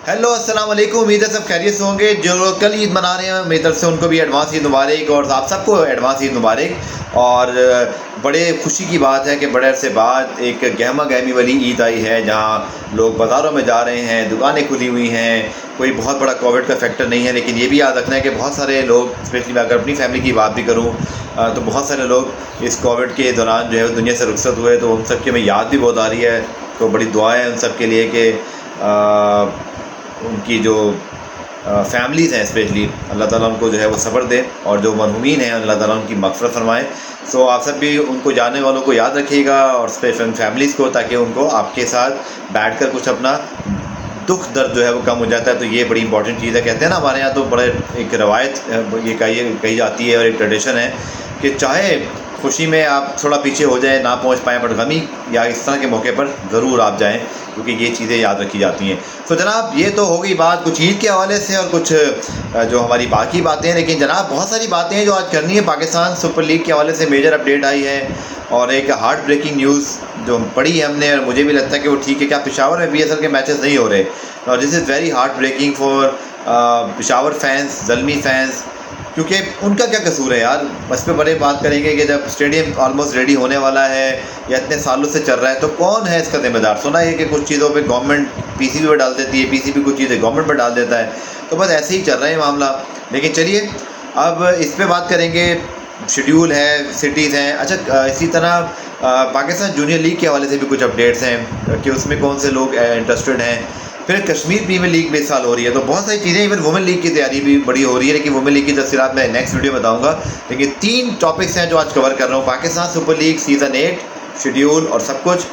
Hello अस्सलाम वालेकुम। उम्मीद है सब खैरियत से होंगे। जो लोग कल ईद मना रहे हैं मेरी तरफ से उनको भी एडवांस ईद मुबारक, और आप सबको एडवांस ईद मुबारक। और बड़े खुशी की बात है कि बड़े अरसे बाद एक गहमा गहमी वाली ईद आई है, जहां लोग बाज़ारों में जा रहे हैं, दुकानें खुली हुई हैं। कोई बहुत बड़ा कोविड का फैक्टर नहीं है, लेकिन ये भी याद रखना है कि बहुत सारे लोग, स्पेशली मैं अगर अपनी फैमिली की बात भी करूँ तो बहुत सारे लोग इस कोविड के दौरान जो है दुनिया से रुखसत हुए, तो उन सब की हमें याद भी बहुत आ रही है। तो बड़ी दुआ है उन सब के लिए कि उनकी जो फैमिलीज़ हैं, स्पेशली अल्लाह ताला उनको जो है वो सब्र दे, और जो मरहूमीन हैं अल्लाह ताला उनकी मग़फ़िरत फरमाए। सो आप सब भी उनको जानने वालों को याद रखिएगा, और स्पेशल फैमिलीज़ को, ताकि उनको आपके साथ बैठ कर कुछ अपना दुख दर्द जो है वो कम हो जाता है। तो ये बड़ी इंपॉर्टेंट चीज़ है। कहते हैं ना हमारे यहाँ तो बड़े एक रवायत ये कही जाती है, और एक ट्रेडिशन है कि चाहे खुशी में आप थोड़ा पीछे हो जाए, ना पहुंच पाएँ, बट गमी या इस तरह के मौके पर ज़रूर आप जाएं, क्योंकि ये चीज़ें याद रखी जाती हैं। तो जनाब, ये तो हो गई बात कुछ ईद के हवाले से और कुछ जो हमारी बाकी बातें हैं, लेकिन जनाब बहुत सारी बातें हैं जो आज करनी है। पाकिस्तान सुपर लीग के हवाले से मेजर अपडेट आई है, और एक हार्ट ब्रेकिंग न्यूज़ जो पढ़ी है हमने, और मुझे भी लगता है कि वो ठीक है। क्या पेशावर में PSL के मैचेस नहीं हो रहे? और this is very heart breaking for Peshawar fans, Zalmi fans, क्योंकि उनका क्या कसूर है यार। बस पे बड़े बात करेंगे कि जब स्टेडियम ऑलमोस्ट रेडी होने वाला है या इतने सालों से चल रहा है, तो कौन है इसका ज़िम्मेदार? सुना है कि कुछ चीज़ों पे गवर्नमेंट PCB पर डाल देती है, PCB कुछ चीज़ें गवर्नमेंट पर डाल देता है, तो बस ऐसे ही चल रहा है मामला। लेकिन चलिए अब इस पर बात करेंगे। शेड्यूल है, सिटीज़ हैं। अच्छा, इसी तरह पाकिस्तान जूनियर लीग के हवाले से भी कुछ अपडेट्स हैं कि उसमें कौन से लोग इंटरेस्टेड हैं। फिर कश्मीर प्रीमियर लीग भी इस साल हो रही है, तो बहुत सारी चीज़ें, इवन वुमेन लीग की तैयारी भी बड़ी हो रही है, लेकिन वुमेन लीग की तफसीलात मैं नेक्स्ट वीडियो में बताऊंगा। लेकिन 3 टॉपिक्स हैं जो आज कवर कर रहा हूँ: Pakistan super league season 8, schedule और सब कुछ,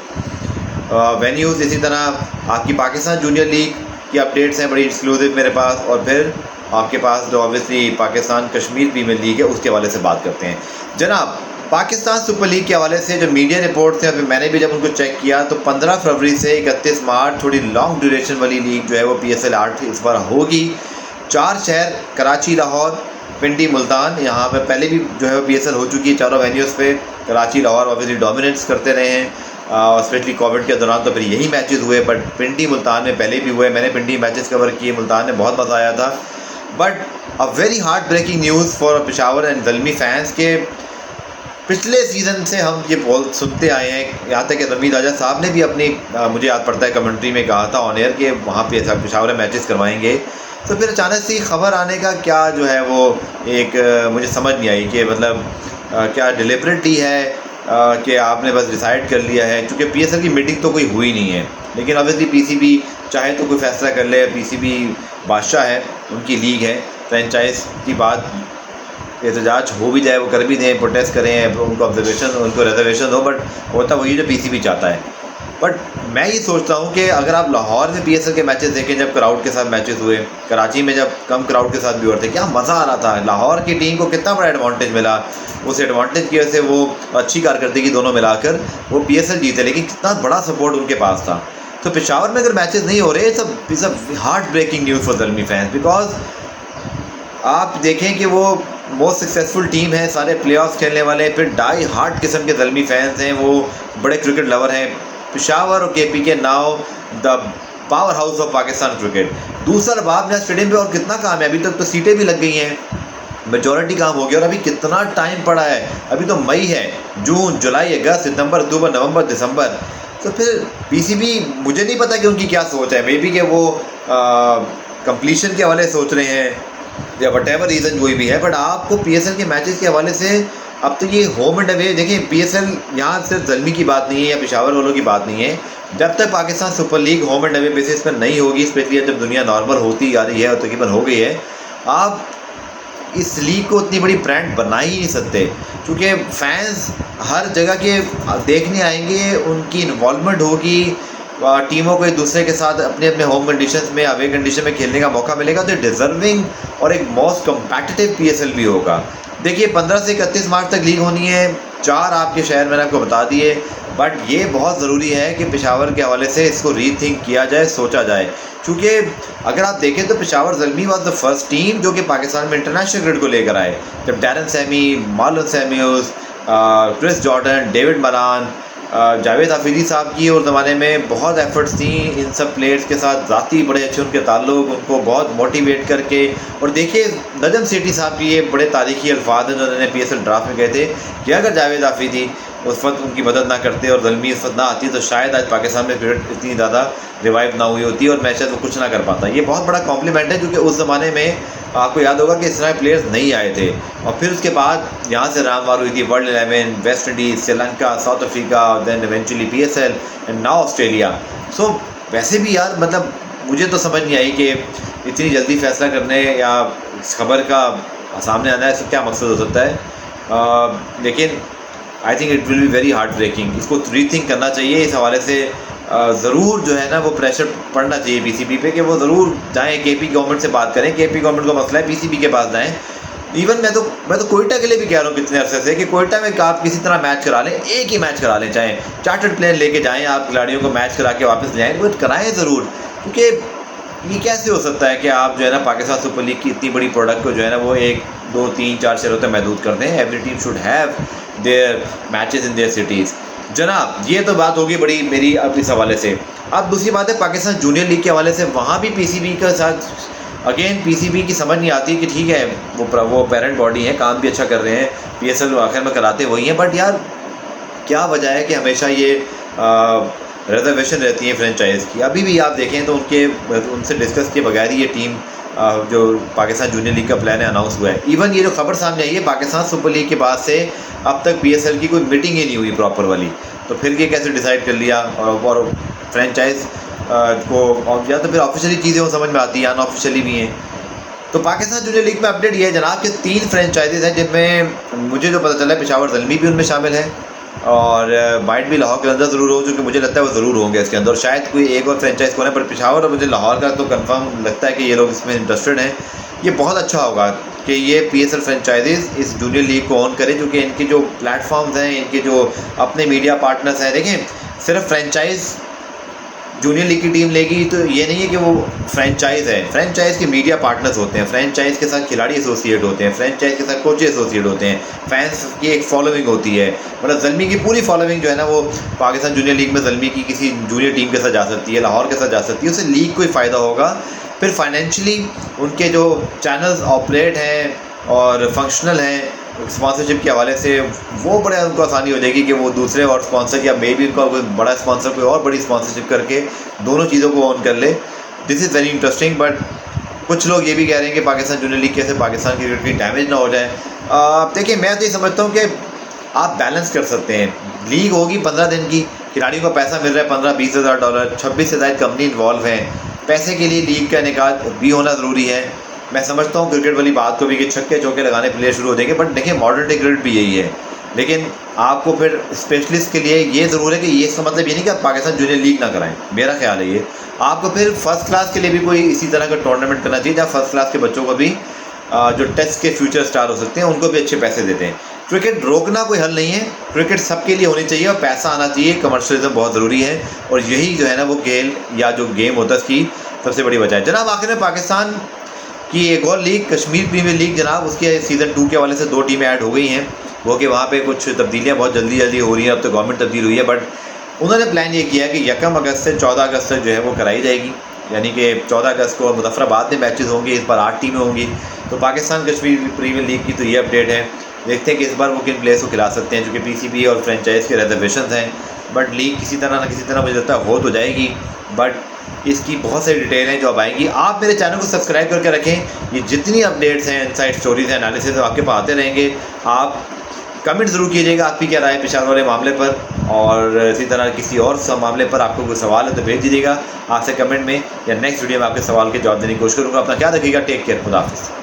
वेन्यूज़, इसी तरह आपकी पाकिस्तान जूनियर लीग की अपडेट्स हैं बड़ी एक्सक्लूसिव मेरे पास, और फिर आपके पास जो obviously Pakistan Kashmir premier league है उसके हवाले से बात करते हैं। जनाब, पाकिस्तान सुपर लीग के हवाले से जो मीडिया रिपोर्ट थे, अभी मैंने भी जब उनको चेक किया, तो 15 फरवरी से 31 मार्च थोड़ी लॉन्ग ड्यूरेशन वाली लीग जो है वो PSL 8 इस बार होगी। 4 शहर, कराची, लाहौर, पिंडी, मुल्तान, यहाँ पे पहले भी जो है वो PSL हो चुकी है चारों वेन्यूज़ पे। कराची, लाहौर ऑब्वियसली डोमिनेट्स करते रहे हैं, और स्पेशली कोविड के दौरान तो फिर यही मैचेस हुए, बट पिंडी, मुल्तान में पहले भी हुए। मैंने पिंडी मैचेस कवर किए, मुल्तान में बहुत मज़ा आया था। But a very heart breaking news for Peshawar and Zalmi fans के पिछले सीज़न से हम ये बोल सुनते आए हैं, यहाँ तक कि रमीद राजा साहब ने भी अपनी मुझे याद पड़ता है कमेंट्री में कहा था ऑन एयर कि वहाँ पे पेशावर में मैचेस करवाएंगे। तो फिर अचानक से खबर आने का क्या जो है वो एक मुझे समझ नहीं आई कि मतलब क्या डिलिबरेटली है कि आपने बस डिसाइड कर लिया है, क्योंकि PSL की मीटिंग तो कोई हुई नहीं है। लेकिन ऑब्वियसली PCB चाहे तो कोई फैसला कर ले, PCB बादशाह है, उनकी लीग है, फ्रेंचाइज की बात एहतजाज हो भी जाए वो कर भी दें, प्रोटेस्ट करें, उनको ऑब्जर्वेशन, उनको रिजर्वेशन हो, बट होता वही जो PCB चाहता है। बट मैं ये सोचता हूँ कि अगर आप लाहौर में PSL के मैचेस देखें, जब क्राउड के साथ मैचेस हुए, कराची में जब कम क्राउड के साथ भी होते, क्या मज़ा आ रहा था। लाहौर की टीम को कितना बड़ा एडवांटेज मिला, उस एडवांटेज की वजह से वो अच्छी कारकर्दगी दोनों मिलाकर वो PSL जीते, लेकिन कितना बड़ा सपोर्ट उनके पास था। तो पेशावर में अगर मैचेस नहीं हो रहे, it's a heart breaking news for Zalmi fans, because आप देखें कि वो मोस्ट सक्सेसफुल टीम है, सारे प्लेऑफ्स खेलने वाले हैं, फिर डाई हार्ट किस्म के ज़ल्मी फैंस हैं, वो बड़े क्रिकेट लवर हैं। पेशावर और KPK now the power house of Pakistan cricket. दूसरा रबाब नया स्टेडियम पे और कितना काम है, अभी तक तो सीटें भी लग गई हैं, मेजॉरिटी काम हो गया, और अभी कितना टाइम पड़ा है। अभी तो मई है, जून, जुलाई, अगस्त, सितंबर, अक्टूबर, नवंबर, दिसंबर। तो फिर PCB, मुझे नहीं पता कि उनकी क्या सोच है। मे बी कि वो कंप्लीशन के हवाले सोच रहे हैं या वट एवर रीज़न कोई भी है, बट आपको PSL के मैचेस के हवाले से अब तो ये होम एंड अवे देखें। PSL यहाँ सिर्फ ज़ल्मी की बात नहीं है या पेशावर वालों की बात नहीं है। जब तक Pakistan super league home and away basis पर नहीं होगी, स्पेशली जब दुनिया नॉर्मल होती आ रही है और तकरीबन हो गई है, आप इस लीग को उतनी बड़ी ब्रांड बना ही नहीं सकते, क्योंकि फैंस हर जगह के देखने आएंगे, उनकी इन्वॉल्वमेंट होगी, टीमों को एक दूसरे के साथ अपने अपने होम कंडीशंस में, अवे कंडीशन में खेलने का मौका मिलेगा, तो डिज़र्विंग और एक मोस्ट कम्पैटिटिव PSL भी होगा। देखिए 15 से 31 मार्च तक लीग होनी है, 4 आपके शहर मैंने आपको बता दिए, बट ये बहुत ज़रूरी है कि पेशावर के हवाले से इसको रीथिंक किया जाए, सोचा जाए, क्योंकि अगर आप देखें तो Peshawar Zalmi was the first team जो कि पाकिस्तान में इंटरनेशनल क्रिकेट को लेकर आए, जब Darren Sammy, Marlon Samuels, Chris Jordan, David Malan, Javed हफीज़ी साहब की और ज़माने में बहुत एफर्ट्स थी इन सब प्लेयर्स के साथ, ज़ाती बड़े अच्छे उनके ताल्लुक, उनको बहुत मोटिवेट करके। और देखिए नजम सेठी साहब की ये बड़े तारीखी अल्फाज हैं जो उन्होंने PSL ड्राफ्ट में कहे थे कि अगर जावेद हफीज़ी उस वक्त उनकी मदद ना करते और ज़ल्मी उस वक्त ना आती तो शायद आज पाकिस्तान में क्रिकेट इतनी ज़्यादा रिवाइव ना हुई होती और मैं शायद वो कुछ ना कर पाता। ये बहुत बड़ा कॉम्प्लीमेंट है क्योंकि उस ज़माने में आपको याद होगा कि इस तरह प्लेयर्स नहीं आए थे। और फिर उसके बाद यहाँ से रामवार हुई थी world 11, West Indies, Sri Lanka, South Africa, then eventually PSL and now Australia. So वैसे भी यार मतलब मुझे तो समझ नहीं आई कि इतनी जल्दी फैसला करने या इस खबर का सामने आना है, इसका क्या मकसद हो सकता है। लेकिन I think it will be very heart breaking. इसको रीथिंक करना चाहिए। इस हवाले से ज़रूर जो है ना वो प्रेशर पड़ना चाहिए PCB पे कि वो ज़रूर जाएँ KP गवर्नमेंट से बात करें। KP गवर्नमेंट का मसला है, PCB के पास जाएँ। इवन मैं तो कोयटा के लिए भी कह रहा हूँ कितने अरसे से कि कोयटा में आप किसी तरह मैच करा लें, एक ही मैच करा लें, चाहे चार्टर्ड प्लेन लेके जाएँ आप खिलाड़ियों को मैच करा के वापस ले आएँ, बट कराएँ ज़रूर। क्योंकि ये कैसे हो सकता है कि आप जो है ना पाकिस्तान सुपर लीग की इतनी बड़ी प्रोडक्ट को जो है ना वो 1, 2, 3, 4 शहरों तक महदूद कर दें। Every team should have their matches in their cities. जनाब ये तो बात होगी बड़ी मेरी अब इस हवाले से। अब दूसरी बात है पाकिस्तान जूनियर लीग के हवाले से, वहाँ भी PCB के साथ अगेन PCB की समझ नहीं आती कि ठीक है वो पेरेंट बॉडी है, काम भी अच्छा कर रहे हैं, PSL आखिर में कराते वही हैं, बट यार क्या वजह है कि हमेशा ये रिजर्वेशन रहती है फ्रेंचाइज़ की। अभी भी आप देखें तो उनसे डिस्कस किए बगैर ही ये टीम जो पाकिस्तान जूनियर लीग का प्लान है अनाउंस हुआ है। इवन ये जो खबर सामने आई है पाकिस्तान सुपर लीग के बाद से अब तक PSL की कोई मीटिंग ही नहीं हुई प्रॉपर वाली, तो फिर ये कैसे डिसाइड कर लिया। और फ्रेंचाइज को या तो फिर ऑफिशियली चीज़ें वो समझ में आती हैं, अनऑफिशियली भी हैं। तो पाकिस्तान जूनियर लीग में अपडेट ये है जनाब कि 3 फ्रेंचाइजीज़ हैं जिनमें मुझे जो पता चला है पेशावर ज़ल्मी भी उनमें शामिल है और माइट भी लाहौर के अंदर ज़रूर हो, चूँकि मुझे लगता है वो ज़रूर होंगे इसके अंदर, और शायद कोई एक और फ्रेंचाइज को है, पर पेशावर और मुझे लाहौर का तो कंफर्म लगता है कि ये लोग इसमें इंटरेस्टेड हैं। ये बहुत अच्छा होगा कि ये PSL फ्रेंचाइजीज़ इस जूनियर लीग को ऑन करें, क्योंकि इनके जो प्लेटफॉर्म्स हैं, इनके जो अपने मीडिया पार्टनर्स हैं, देखें सिर्फ फ्रेंचाइज़ जूनियर लीग की टीम लेगी तो ये नहीं है कि वो फ्रेंचाइज़ है, फ्रेंचाइज़ के मीडिया पार्टनर्स होते हैं, फ्रेंचाइज़ के साथ खिलाड़ी एसोसिएट होते हैं, फ्रेंचाइज़ के साथ कोच एसोसिएट होते हैं, फैंस की एक फॉलोइंग होती है। मतलब ज़ल्मी की पूरी फॉलोइंग जो है ना वो पाकिस्तान जूनियर लीग में ज़ल्मी की किसी जूनियर टीम के साथ जा सकती है, लाहौर के साथ जा सकती है, उससे लीग को ही फ़ायदा होगा। फिर फाइनेंशियली उनके जो चैनल्स ऑपरेट हैं और फंक्शनल हैं स्पॉन्सरशिप के हवाले से वो बड़े उनको आसानी हो जाएगी कि वो दूसरे और स्पॉन्सर या मे भी उनका कोई बड़ा स्पॉन्सर कोई और बड़ी स्पॉन्सरशिप करके दोनों चीज़ों को ऑन कर ले। This is very interesting. But कुछ लोग ये भी कह रहे हैं कि पाकिस्तान जूनियर लीग कैसे पाकिस्तान की क्रिकेट की डैमेज ना हो जाए। देखिए मैं तो ये समझता हूँ कि आप बैलेंस कर सकते हैं। लीग होगी 15 दिन की, खिलाड़ियों को पैसा मिल रहा है $15-20 हज़ार, 26 से ज़्यादा कंपनी इन्वॉल्व हैं, पैसे के लिए लीग का इनेकाद भी होना ज़रूरी है। मैं समझता हूँ क्रिकेट वाली बात को भी कि छक्के चौके लगाने प्लेयर शुरू हो जाएंगे, बट देखिए मॉडर्न डे क्रिकेट भी यही है। लेकिन आपको फिर स्पेशलिस्ट के लिए ये ज़रूर है कि ये इसका मतलब ये नहीं कि आप पाकिस्तान जूनियर लीग ना कराएं, मेरा ख्याल है ये। आपको फिर फर्स्ट क्लास के लिए भी कोई इसी तरह का टूर्नामेंट करना चाहिए जहाँ फर्स्ट क्लास के बच्चों को भी जो टेस्ट के फ्यूचर स्टार हो सकते हैं उनको भी अच्छे पैसे देते हैं। क्रिकेट रोकना कोई हल नहीं है, क्रिकेट सबके लिए होनी चाहिए और पैसा आना चाहिए, कमर्शलिज्म बहुत ज़रूरी है और यही जो है ना वो खेल या जो गेम होता है इसकी सबसे बड़ी वजह है। जनाब आखिर में पाकिस्तान की एक और लीग कश्मीर प्रीमियर लीग जनाब उसके सीज़न 2 के हवाले से 2 टीमें ऐड हो गई हैं। वो कि वहाँ पे कुछ तब्दीलियाँ बहुत जल्दी हो रही हैं। अब तो गवर्नमेंट तब्दील हुई है, बट उन्होंने प्लान ये किया है कि 1 अगस्त से 14 अगस्त तक जो है वो कराई जाएगी, यानी कि 14 अगस्त को मुजफ्फराबाद में मैचेस होंगे। इस बार 8 टीमें होंगी। तो पाकिस्तान कश्मीर प्रीमियर लीग की तो ये अपडेट है। देखते हैं कि इस बार वो किन प्लेयर्स को खिला सकते हैं, जो कि PCB और फ्रेंचाइज के रिजर्वेशन हैं। बट लीग किसी तरह ना किसी तरह मुझे लगता है हो तो जाएगी, बट इसकी बहुत सारी डिटेल हैं जो अब आएंगी। आप मेरे चैनल को सब्सक्राइब करके रखें। ये जितनी अपडेट्स हैं, इनसाइड स्टोरीज़ हैं, एनालिसिस आपके पास आते रहेंगे। आप कमेंट ज़रूर कीजिएगा आपकी क्या राय है पेशावर वाले मामले पर, और इसी तरह किसी और मामले पर आपको कोई सवाल है तो भेज दीजिएगा आपसे कमेंट में, या नेक्स्ट वीडियो में आपके सवाल के जवाब देने की कोशिश करूँगा। अपना ख्याल रखिएगा। टेक केयर, खुदा हाफिज़।